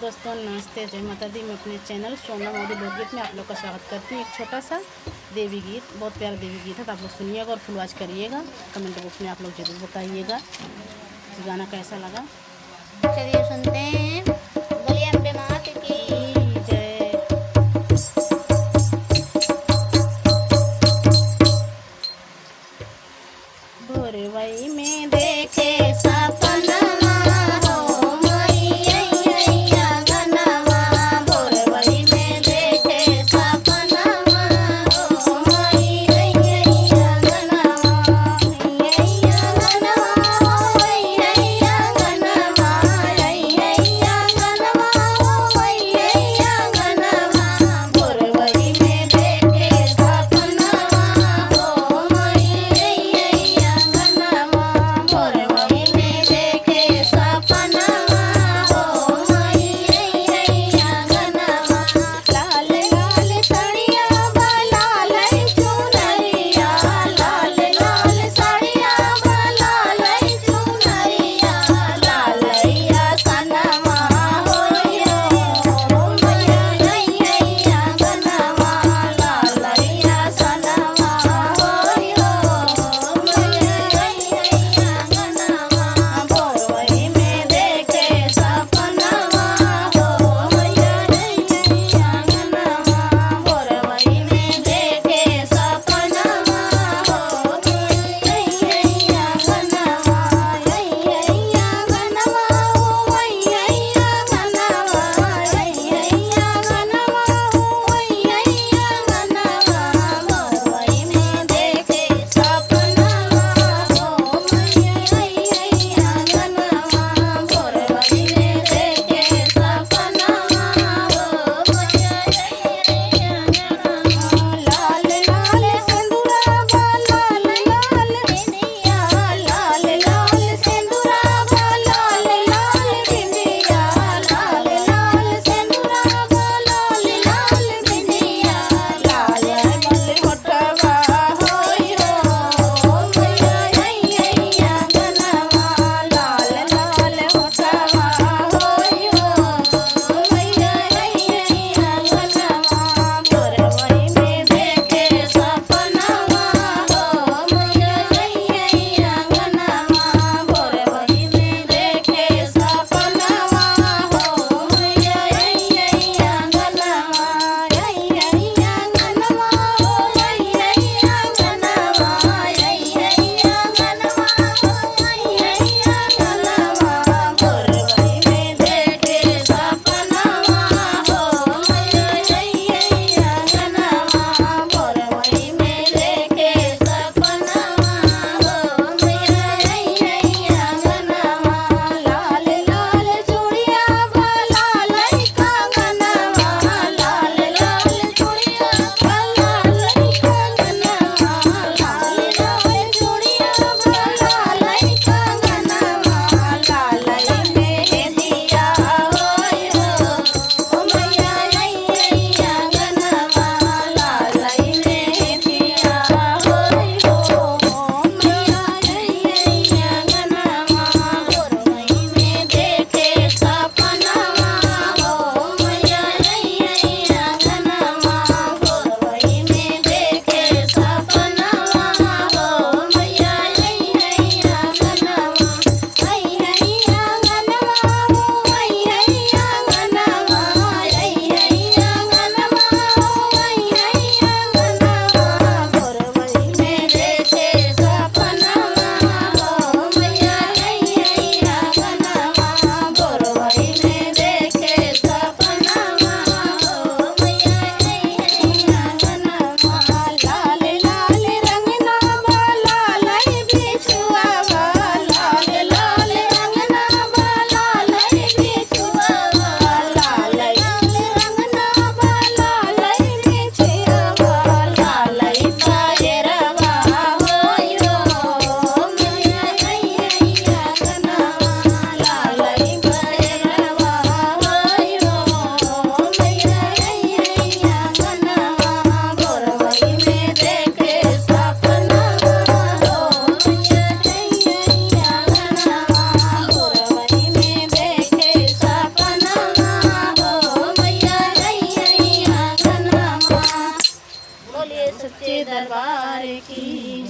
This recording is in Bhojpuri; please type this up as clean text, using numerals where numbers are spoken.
दोस्तों नमस्ते, जय माता दी। मैं अपने चैनल सोना मोदी लोकगीत में आप लोग का स्वागत करती हूँ। एक छोटा सा देवी गीत, बहुत प्यारा देवी गीत है, तो आप लोग सुनिएगा और फुलवाच करिएगा। कमेंट बॉक्स में आप लोग जरूर बताइएगा कि गाना कैसा लगा। चलिए सुनते हैं। बोलिए अम्बे मात की जय। भोरवई में देखे सपनमा हो मैया गनमा, भोरवई में देखे सपनमा हो मैया गनमा, मैया गनमा, मैया गनमा, मैया सच्चे दरबार की